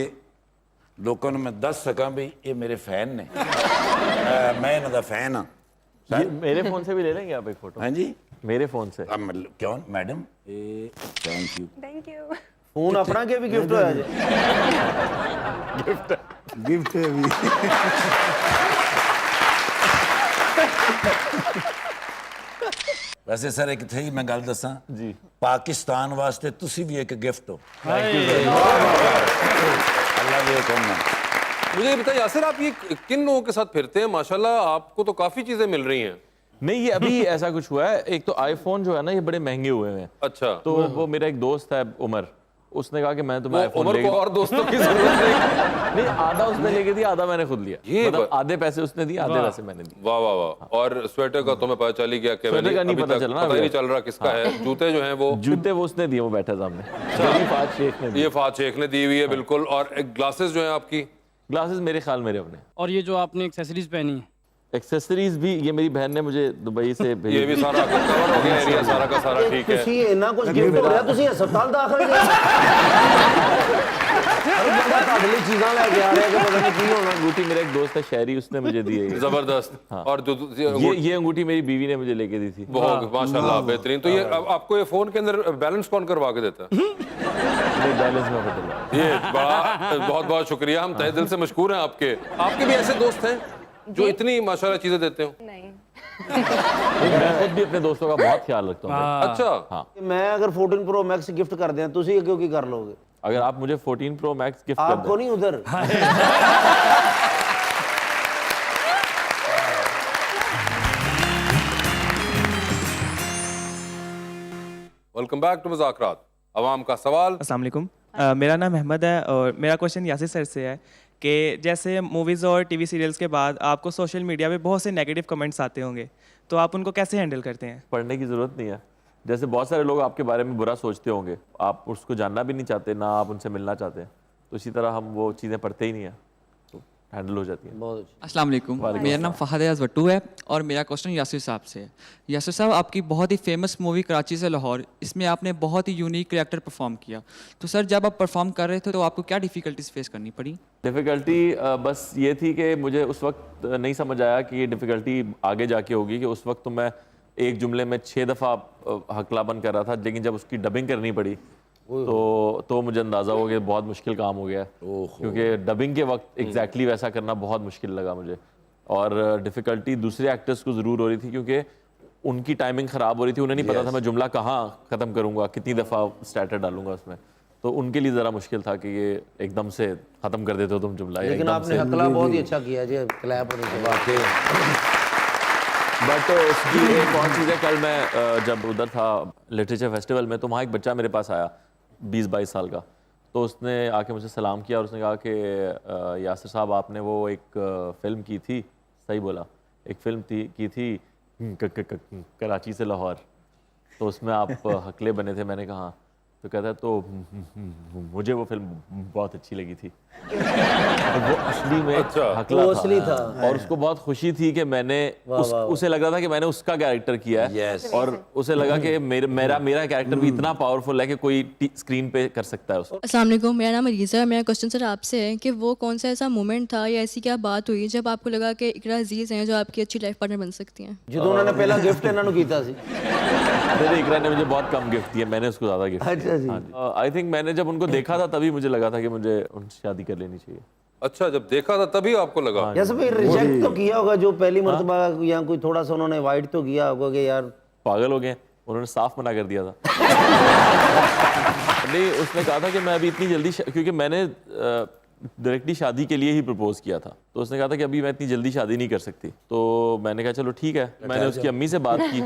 लोगों को मैं दस सका भी ये मेरे फैन ने मैं इन्हां दा फैन हाँ ये मेरे फोन से भी ले लेंगे आप एक फोटो? हाँ जी मेरे फोन से। अब मतलब क्यों मैडम ये thank you thank you. Phone ਆਪਣਾ ਕੇ ਵੀ ਗਿਫਟ ਹੋਇਆ ਜੀ? गिफ्ट है भी वैसे सर एक थी मैं गल दसा जी पाकिस्तान वास्ते तुसी भी एक गिफ्ट हो अल्लाह दे हुक्म नाल। मुझे ये बताइए यासिर, आप ये किन लोगों के साथ फिरते हैं? माशाल्लाह आपको तो काफी चीजें मिल रही हैं। नहीं, ये अभी ऐसा कुछ हुआ है। एक तो आईफोन जो है ना ये बड़े महंगे हुए हैं। अच्छा। तो वो मेरा एक दोस्त है उमर, उसने कहा कि मैं तुम्हें आईफोन उमर को और दोस्तों की जरूरत नहीं। नहीं, आधा उसने लेके दिया, आधा मैंने खुद लिया। ये मतलब आधे पैसे उसने दिए, आधे पैसे मैंने दिए। वाह वाह वाह। और स्वेटर का तुम्हें पता चल ही गया कि स्वेटर का नहीं अभी पता तक चला ना पता ही अभी। नहीं चल रहा किसका है। जूते जो हैं वो जूते वो उसने दिए, वो बैठा सामने। मेरी फहद शेख ने दिए। ये फात शेख ने दी हुई है बिल्कुल। और एक ग्लासेस जो है आपकी, ग्लासेस मेरे ख्याल मेरे अपने। और ये जो आपने एक्सेसरीज पहनी है, एक्सेसरीज भी ये मेरी बहन ने मुझे दुबई से ये भेजी। भी सारा कवर हो गया एरिया सारा का सारा। ठीक है। ਤੁਸੀਂ ਇੰਨਾ ਕੁਝ ਗਿਫਟ ਹੋ ਰਿਹਾ, ਤੁਸੀਂ ਹਸਪਤਾਲ ਦਾਖਲ ਜੇ। हर बंदा ਤੁਹਾਡੇ ਲਈ ਚੀਜ਼ਾਂ ਲੈ ਕੇ ਆ ਰਿਹਾ ਕਿ ਪਤਾ ਨਹੀਂ ਕੀ ਹੋਣਾ। अंगूठी मेरा एक दोस्त है शहरी, उसने मुझे दी है ये। जबरदस्त। और जो ये अंगूठी मेरी बीवी ने मुझे लेके दी थी। बहुत माशाल्लाह बेहतरीन। तो ये आपको ये फोन के अंदर बैलेंस कौन करवा के देता है? नहीं, बैलेंस में बदल। ये बड़ा बहुत बहुत शुक्रिया, हम तहे दिल से मशकूर हैं आपके। आपके भी ऐसे दोस्त हैं जो इतनी माशाल्लाह चीजें देते हो? नहीं मैं खुद भी अपने दोस्तों का बहुत ख्याल रखता हूँ। अच्छा। हाँ, मैं अगर 14 प्रो मैक्स गिफ्ट कर दें, ਤੁਸੀਂ ਕਿਉਂ ਕੀ ਕਰ ਲੋਗੇ? अगर आप मुझे 14 प्रो मैक्स गिफ्ट कर आपको दें। नहीं उधर। वेलकम बैक टू मुज़ाकरात। अवाम का सवाल। अस्सलाम वालेकुम। मेरा नाम अहमद है और मेरा क्वेश्चन यासिर सर से है कि जैसे मूवीज़ और टीवी सीरियल्स के बाद आपको सोशल मीडिया पे बहुत से नेगेटिव कमेंट्स आते होंगे, तो आप उनको कैसे हैंडल करते हैं? पढ़ने की जरूरत नहीं है। जैसे बहुत सारे लोग आपके बारे में बुरा सोचते होंगे, आप उसको जानना भी नहीं चाहते, ना आप उनसे मिलना चाहते हैं, तो इसी तरह हम वो चीज़ें पढ़ते ही नहीं है, तो हैंडल हो जाती है। बहुत अच्छा। अस्सलाम वालेकुम, मेरा नाम फ़हद अयाज़ भट्टू है और मेरा क्वेश्चन यासिर साहब से है। यासिर साहब, आपकी बहुत ही फेमस मूवी कराची से लाहौर, इसमें आपने बहुत ही यूनिक कैरेक्टर परफॉर्म किया, तो सर जब आप परफॉर्म कर रहे थे तो आपको क्या डिफ़िकल्टीज फेस करनी पड़ी? डिफ़िकल्टी बस ये थी कि मुझे उस वक्त नहीं समझ आया कि ये डिफ़िकल्टी आगे जाके होगी, कि उस वक्त तो मैं एक जुमले में 6 दफ़ा हकलाबन कर रहा था, लेकिन जब उसकी डबिंग करनी पड़ी तो मुझे अंदाज़ा हो गया बहुत मुश्किल काम हो गया, क्योंकि डबिंग के वक्त एग्जैक्टली वैसा करना बहुत मुश्किल लगा मुझे। और डिफ़िकल्टी दूसरे एक्टर्स को ज़रूर हो रही थी, क्योंकि उनकी टाइमिंग ख़राब हो रही थी, उन्हें नहीं पता था मैं जुमला कहाँ ख़त्म करूँगा, कितनी दफ़ा स्टार्टर डालूंगा उसमें, तो उनके लिए ज़रा मुश्किल था कि ये एकदम से ख़त्म कर देते हो तुम जुमला। लेकिन आपने हकला बहुत ही अच्छा किया जी, क्लैप होनी चाहिए। बट उसकी एक और चीज़ है, कल मैं जब उधर था लिटरेचर फेस्टिवल में, तो वहाँ एक बच्चा मेरे पास आया 20-22 साल का, तो उसने आके मुझे सलाम किया और उसने कहा कि यासिर साहब आपने वो एक फ़िल्म की थी, सही बोला, एक फ़िल्म की थी कराची से लाहौर, तो उसमें आप हकले बने थे। मैंने कहा, तो कहता है तो मुझे वो फिल्म बहुत अच्छी लगी थी। वो असली में अच्छा। हकला वो असली था। और उसको बहुत खुशी थी कि मैंने उसे लग रहा था कि मैंने उसका कैरेक्टर किया है Yes. और उसे लगा कि मेरा कैरेक्टर भी इतना पावरफुल है कि कोई स्क्रीन पे कर सकता है उसको। अस्सलाम वालेकुम, मेरा नाम अरीज़ा है। मेरा क्वेश्चन सर आपसे है कि वो कौन सा ऐसा मोमेंट था या ऐसी क्या बात हुई जब आपको लगा कि इकरा अजीज़ हैं जो आपकी अच्छी लाइफ पार्टनर बन सकती हैं? ਜਦੋਂ ਉਹਨਾਂ ਨੇ ਪਹਿਲਾ ਗਿਫਟ ਇਹਨਾਂ ਨੂੰ ਕੀਤਾ ਸੀ। मेरे इकरा ने मुझे बहुत कम गिफ्ट दिया, मैंने उसको ज्यादा गिफ्ट अच्छा जी। आई थिंक मैंने जब उनको देखा था तभी मुझे लगा था कि मुझे उनसे शादी कर लेनी चाहिए। अच्छा, जब देखा था तभी आपको लगा? जैसे भाई रिजेक्ट तो किया होगा जो पहली मर्तबा, या कोई थोड़ा सा उन्होंने अवॉइड तो किया होगा कि यार पागल हो गए, उन्होंने साफ मना कर दिया था। नहीं, उसने कहा था कि मैं अभी इतनी जल्दी क्योंकि मैंने डायरेक्टली शादी के लिए ही प्रपोज किया था, तो उसने कहा था कि अभी मैं इतनी जल्दी शादी नहीं कर सकती। तो मैंने कहा चलो ठीक है। मैंने उसकी अम्मी से बात की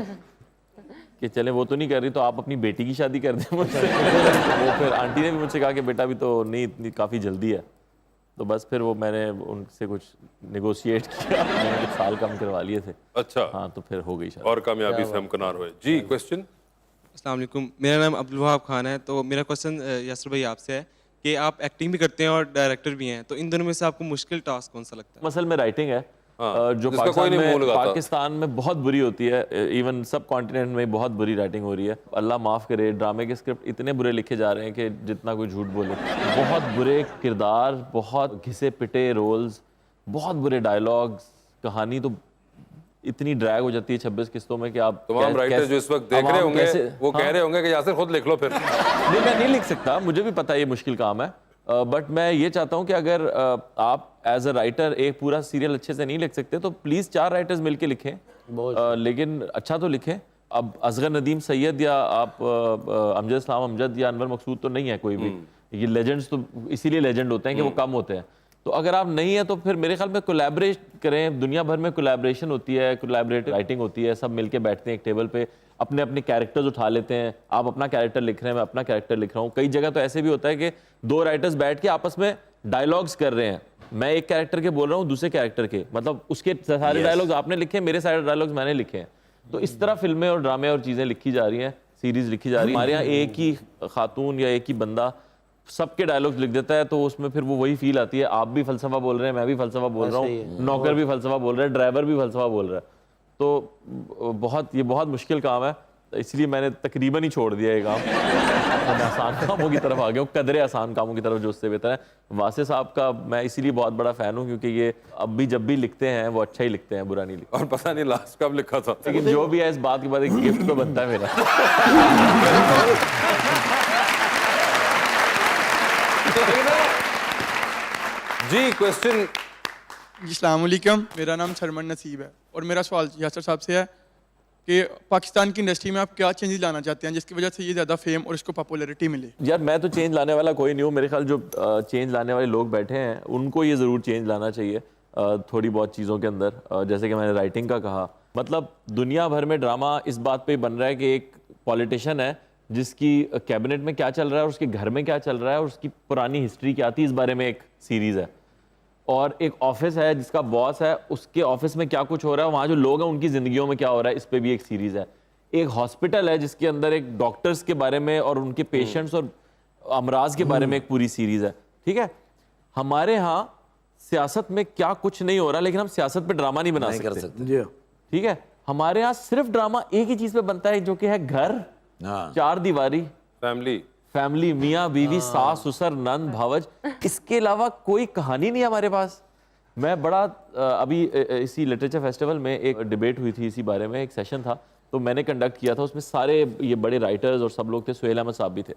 कि चले वो तो नहीं कर रही तो आप अपनी बेटी की शादी कर दें मुझसे। वो फिर आंटी ने भी मुझसे कहा कि बेटा अभी तो नहीं, इतनी काफ़ी जल्दी है। तो बस फिर वो मैंने उनसे कुछ नेगोशिएट किया, मैंने कुछ साल कम करवा लिए थे। अच्छा। हाँ, तो फिर हो गई शादी। और कामयाबी से हमकनार हुए। जी, क्वेश्चन। अस्सलाम वालेकुम, मेरा नाम अब्दुल वहाब खान है। तो मेरा क्वेश्चन यासर भाई आपसे है कि आप एक्टिंग भी करते हैं और डायरेक्टर भी हैं, तो इन दोनों में से आपको मुश्किल टास्क कौन सा लगता है? असल में राइटिंग है, जो जिसका कोई नहीं मुंह लगाता। पाकिस्तान में बहुत बुरी होती है, इवन सब कॉन्टिनेंट में बहुत बुरी राइटिंग हो रही है। अल्लाह माफ़ करे, ड्रामे के स्क्रिप्ट इतने बुरे लिखे जा रहे हैं कि जितना कोई झूठ बोले। बहुत बुरे किरदार, बहुत घिसे पिटे रोल्स, बहुत बुरे डायलॉग्स, कहानी तो इतनी ड्रैग हो जाती है 26 किस्तों में कि आप तमाम राइटर जो इस वक्त देख रहे होंगे वो कह रहे होंगे कि यासिर खुद लिख लो फिर। नहीं, मैं नहीं लिख सकता, मुझे भी पता है ये मुश्किल काम है, बट मैं ये चाहता हूँ कि अगर आप एज अ राइटर एक पूरा सीरियल अच्छे से नहीं लिख सकते तो प्लीज़ 4 राइटर्स मिलके लिखें, लेकिन अच्छा तो लिखें। अब असगर नदीम सैयद या आप अमजद इस्लाम अमजद या अनवर मकसूद तो नहीं है कोई भी, ये लेजेंड्स तो इसीलिए लेजेंड होते हैं कि वो कम होते हैं। तो अगर आप नहीं है तो फिर मेरे ख्याल में कोलैबोरेट करें। दुनिया भर में कोलैबोरेशन होती है, कोलैबोरेटिव राइटिंग होती है, सब मिलके बैठते हैं एक टेबल पे, अपने अपने कैरेक्टर्स उठा लेते हैं। आप अपना कैरेक्टर लिख रहे हैं, मैं अपना कैरेक्टर लिख रहा हूँ। कई जगह तो ऐसे भी होता है कि 2 राइटर्स बैठ के आपस में डायलॉग्स कर रहे हैं, मैं एक कैरेक्टर के बोल रहा हूँ दूसरे कैरेक्टर के, मतलब उसके सारे डायलॉग्स आपने लिखे, मेरे सारे डायलॉग्स मैंने लिखे हैं। तो इस तरह फिल्में और ड्रामे और चीज़ें लिखी जा रही हैं, सीरीज लिखी जा रही है। हमारे यहाँ एक ही खातून या एक ही बंदा सबके डायलॉग्स लिख देता है, तो उसमें फिर वो वही फील आती है, आप भी फलसफा बोल रहे हैं, मैं भी फलसफा बोल रहा हूँ, नौकर भी फलसफा बोल रहा है, ड्राइवर भी फलसफा बोल रहा है। तो ये बहुत मुश्किल काम है, इसलिए मैंने तकरीबन ही छोड़ दिया ये काम। मैं आसान कामों की तरफ आ गया हूँ, कदरे आसान कामों की तरफ जो उससे बेहतर है। वासे साहब का मैं इसीलिए बहुत बड़ा फ़ैन हूँ क्योंकि ये अब भी जब भी लिखते हैं वो अच्छा ही लिखते हैं, बुरा नहीं लिखते। और पता नहीं लास्ट कब लिखा था, लेकिन जो भी है इस बात के बाद एक गिफ्ट तो बनता है मेरा। जी, क्वेश्चन। अस्सलाम वालेकुम, मेरा नाम शरमन नसीब है और मेरा सवाल यासर साहब से है कि पाकिस्तान की इंडस्ट्री में आप क्या चेंजेस लाना चाहते हैं जिसकी वजह से ये ज़्यादा फेम और इसको पॉपुलैरिटी मिले? यार मैं तो चेंज लाने वाला कोई नहीं हूँ, मेरे ख्याल जो चेंज लाने वाले लोग बैठे हैं उनको ये ज़रूर चेंज लाना चाहिए थोड़ी बहुत चीज़ों के अंदर। जैसे कि मैंने राइटिंग का कहा, मतलब दुनिया भर में ड्रामा इस बात पे बन रहा है कि एक पॉलिटिशियन है जिसकी कैबिनेट में क्या चल रहा है और उसके घर में क्या चल रहा है और उसकी पुरानी हिस्ट्री क्या थी, इस बारे में एक सीरीज़ है। और एक ऑफिस है जिसका बॉस है, उसके ऑफिस में क्या कुछ हो रहा है, वहाँ जो लोग हैं उनकी ज़िंदगियों में क्या हो रहा है, इस पे भी एक सीरीज़ है। एक हॉस्पिटल है जिसके अंदर एक डॉक्टर्स के बारे में और उनके पेशेंट्स और अमराज के बारे में एक पूरी सीरीज़ है। ठीक है, हमारे यहाँ सियासत में क्या कुछ नहीं हो रहा, लेकिन हम सियासत पे ड्रामा नहीं बना सकते। ठीक है, हमारे यहाँ सिर्फ ड्रामा एक ही चीज़ पे बनता है जो कि है घर, 4 दीवारी, फैमिली, मियाँ बीवी, सास ससुर नंद भावज, इसके अलावा कोई कहानी नहीं है हमारे पास। मैं बड़ा अभी इसी लिटरेचर फेस्टिवल में एक डिबेट हुई थी इसी बारे में, एक सेशन था तो मैंने कंडक्ट किया था, उसमें सारे ये बड़े राइटर्स और सब लोग थे, सुहेल अहमद साहब भी थे।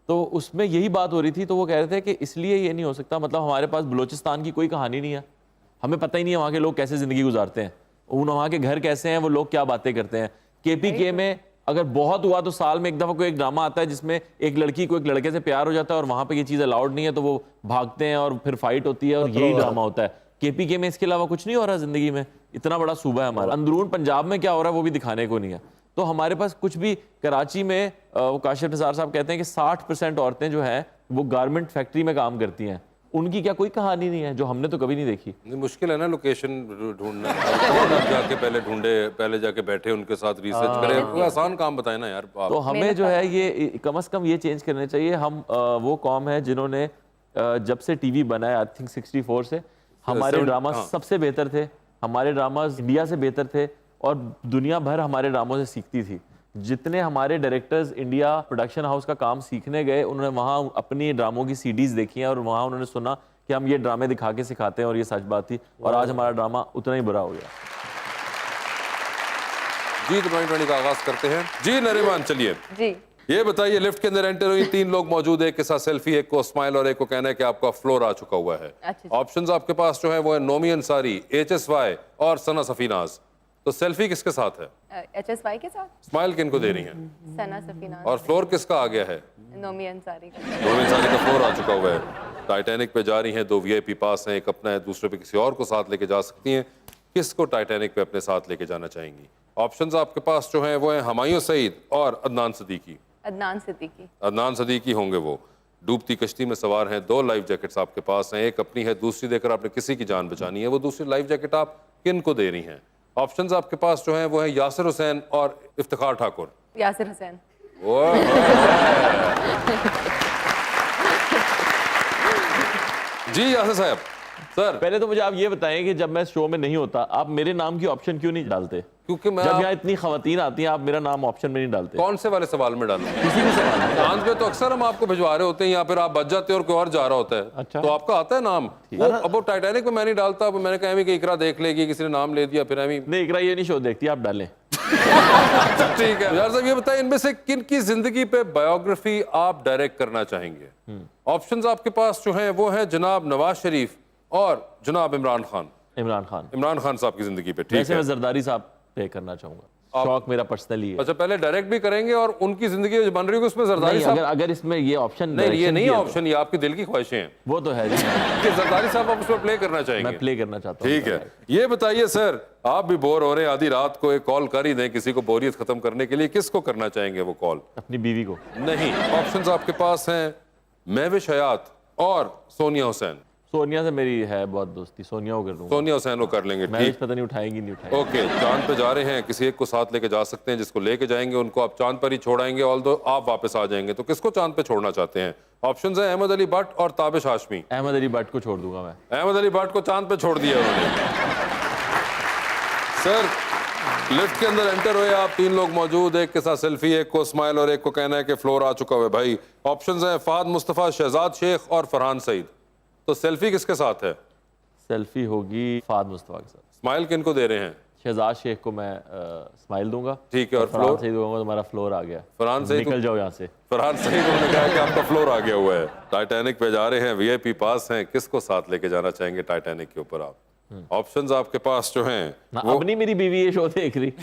तो उसमें यही बात हो रही थी, तो वो कह रहे थे कि इसलिए ये नहीं हो सकता, मतलब हमारे पास बलूचिस्तान की कोई कहानी नहीं है, हमें पता ही नहीं है वहाँ के लोग कैसे ज़िंदगी गुजारते हैं, वहाँ के घर कैसे हैं, वो लोग क्या बातें करते हैं। KPK में अगर बहुत हुआ तो साल में एक दफ़ा कोई एक ड्रामा आता है जिसमें एक लड़की को एक लड़के से प्यार हो जाता है और वहाँ पे ये चीज़ अलाउड नहीं है तो वो भागते हैं और फिर फाइट होती है और यही ड्रामा होता है। KPK में इसके अलावा कुछ नहीं हो रहा ज़िंदगी में, इतना बड़ा सूबा है हमारा। अंदरून पंजाब में क्या हो रहा है वो भी दिखाने को नहीं है। तो हमारे पास कुछ भी, कराची में वो काशिफ निसार साहब कहते हैं कि 60% औरतें जो हैं वो गारमेंट फैक्ट्री में काम करती हैं, उनकी क्या कोई कहानी नहीं है जो हमने तो कभी नहीं देखी। मुश्किल है ना लोकेशन ढूंढना, जाके पहले जाके बैठे उनके साथ रिसर्च करें, कोई आसान काम बताए ना यार। तो हमें जो है ये कम से कम ये चेंज करने चाहिए। हम वो कौम है जिन्होंने जब से टीवी बना है, आई थिंक 64 से, हमारे ड्रामा सबसे बेहतर थे, हमारे ड्रामाज इंडिया से बेहतर थे और दुनिया भर हमारे ड्रामों से सीखती थी। जितने हमारे डायरेक्टर्स इंडिया प्रोडक्शन हाउस का काम सीखने गए, उन्होंने वहाँ अपनी ड्रामों की सीडीज देखी हैं और वहाँ उन्होंने सुना कि हम ये ड्रामे दिखा के सिखाते हैं और ये सच बात थी, और आज हमारा ड्रामा उतना ही बुरा हो गया। जी 2020 का आगाज करते हैं। जी नरिमान, चलिए जी, ये बताइए, लिफ्ट के अंदर एंटर हुई, 3 लोग मौजूद है, एक के साथ सेल्फी, एक को स्माइल और एक को कहना है कि आपका फ्लोर आ चुका हुआ है। अच्छा। ऑप्शंस आपके पास जो है वो है नोमी अंसारी, HSY और सना सफीनाज। तो सेल्फी किसके साथ है? HSY के साथ। स्माइल किनको दे रही है? सना सफीना। और फ्लोर किसका आ गया है? नोमी अंसारी का। नोमी अंसारी का फ्लोर आ चुका हुआ है। टाइटैनिक पे जा रही हैं, 2 VIP पास हैं, एक अपना है, दूसरे पे किसी और को साथ लेके जा सकती हैं। किसको टाइटैनिक पे अपने साथ लेके जाना चाहेंगी? ऑप्शंस आपके पास जो है वो है हुमायूं सईद और अदनान सदीकी। अदनान सिद्दीकी। अदनान सदीकी होंगे वो। डूबती कश्ती में सवार हैं, 2 लाइफ जैकेट्स आपके पास हैं, एक अपनी है, दूसरी देकर आपने किसी की जान बचानी है। वो दूसरी लाइफ जैकेट आप किन को दे रही हैं? ऑप्शंस आपके पास जो है वो है यासिर हुसैन और इफ्तिखार ठाकुर। यासिर हुसैन। जी यासिर साहब। सर पहले तो मुझे आप ये बताएं कि जब मैं शो में नहीं होता, आप मेरे नाम की ऑप्शन क्यों नहीं डालते? क्योंकि मैं जब यहाँ इतनी खवातीन आती हैं, आप मेरा नाम ऑप्शन में नहीं डालते। कौन से वाले सवाल में डालूं? किसी भी सवाल में। चांद पे तो अक्सर हम आपको भिजवा रहे होते हैं, या फिर आप बच जाते हैं और कोई और जा रहा होता है। अच्छा। तो आपका आता है नाम। अब वो टाइटैनिक में मैं नहीं डालता, मैंने कहा कि इकरा देख लेगी, किसी ने नाम ले दिया, फिर नहीं, इकरा ये नहीं शो देखती, आप डालें। ठीक है यार साहब, ये बताइए, इनमें से किन की जिंदगी पे बायोग्राफी आप डायरेक्ट करना चाहेंगे? ऑप्शंस आपके पास जो है वो है जनाब नवाज शरीफ और जनाब इमरान खान। इमरान खान। इमरान खान साहब की जिंदगी पे। ठीक वैसे है, मैं जरदारी साहब पे करना चाहूंगा, शौक मेरा पर्सनली है। अच्छा, पहले डायरेक्ट भी करेंगे और उनकी जिंदगी जो बन रही है उसमें जरदारी साहब। अगर इसमें ये ऑप्शन नहीं, ये नहीं है ऑप्शन, ये आपकी दिल की ख्वाहिशें हैं। वो तो है कि जरदारी साहब आप उसमें प्ले करना चाहेंगे? मैं प्ले करना चाहता हूँ। ठीक है, ये बताइए सर, आप भी बोर हो रहे हैं, आधी रात को एक कॉल कर ही दें किसी को बोरियत खत्म करने के लिए, किसको करना चाहेंगे वो कॉल? अपनी बीवी को। नहीं, ऑप्शंस आपके पास हैं महविश हयात और सोनिया हुसैन। सोनिया से मेरी है बहुत दोस्ती, सोनिया को कर दूंगा। सोनिया हुसैन को कर लेंगे। मैं पता नहीं उठाएंगी नहीं उठाएंगी। ओके, चांद पे जा रहे हैं, किसी एक को साथ लेके जा सकते हैं, जिसको लेके जाएंगे उनको आप चांद पर ही छोड़ाएंगे, ऑल्दो आप वापस आ जाएंगे। तो किसको चांद पे छोड़ना चाहते हैं? ऑप्शंस हैं अहमद अली भट्ट और ताबिश हाशमी। अहमद अली भट्ट को छोड़ दूंगा मैं। अहमद अली भट्ट को चांद पे छोड़ दिया उन्होंने। सर लिफ्ट के अंदर एंटर हुए आप, 3 लोग मौजूद, एक के साथ सेल्फी, एक को स्माइल और एक को कहना है कि फ्लोर आ चुका हुआ है। भाई ऑप्शंस हैं फहद मुस्तफ़ा, शहजाद शेख और फरहान सईद। तो सेल्फी किसके साथ है? सेल्फी होगी फहद मुस्तफ़ा के साथ। स्माइल किन को दे रहे हैं? शहजाद शेख को मैं स्माइल दूंगा। ठीक है, और फरहान फ्लोर? सईद दूंगा, तुम्हारा फ्लोर आ गया। फरहान सईद निकल जाओ यहाँ से। फरहान सईद ने कहा कि आपका फ्लोर आ गया हुआ है। टाइटैनिक पे जा रहे हैं, VIP पास हैं, किसको साथ लेके जाना चाहेंगे टाइटैनिक के ऊपर आप? ऑप्शंस आपके पास जो हैं वो... अब नहीं मेरी बीवी ये शो देख रही।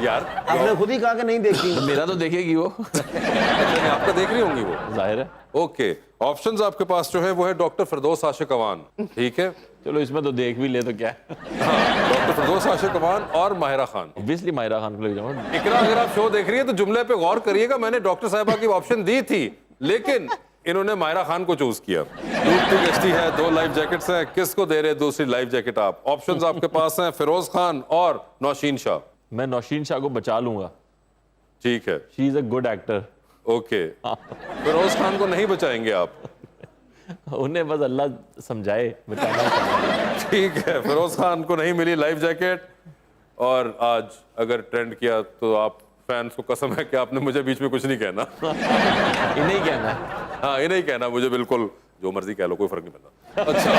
यार आपने खुद ही कहा कि नहीं देखती। मेरा तो देखेगी वो। आपका देख रही होंगी वो, जाहिर है। ओके, ऑप्शंस आपके पास जो है वो है डॉक्टर फिरदौस आशिक अवान। ठीक है, चलो इसमें तो देख भी ले तो क्या है। हाँ, डॉक्टर फिरदौस आशिक अवान और माहिरा खान। ऑब्वियसली माहिरा खान को लेके जाऊंगा। इकरा, अगर आप शो देख रही है तो जुमले पे गौर करिएगा, मैंने डॉक्टर साहिबा की ऑप्शन दी थी, लेकिन इन्होंने माहिरा खान को चूज किया। डूबती कश्ती है, 2 लाइफ जैकेट्स हैं, किसको दे रहे दूसरी लाइफ जैकेट आप? ऑप्शंस आपके पास हैं फिरोज खान और नौशीन शाह। मैं नौशीन शाह को बचा लूंगा। ठीक है, she is a good actor. Okay, Firoz Khan को नहीं बचाएंगे आप? उन्हें बस अल्लाह समझाए बचाना। ठीक है, फिरोज खान को नहीं मिली लाइफ जैकेट, और आज अगर ट्रेंड किया तो आप फैंस को कसम है कि आपने मुझे बीच में कुछ नहीं कहना। इन्हें कहना, हाँ इन्हें कहना, मुझे बिल्कुल जो मर्जी कह लो, कोई फर्क नहीं पड़ता। अच्छा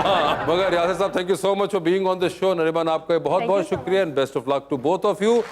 हाँ, मगर यासिर साहब, thank you so much for being on this show. Nariman, आपका बहुत बहुत शुक्रिया and best of luck to both of you.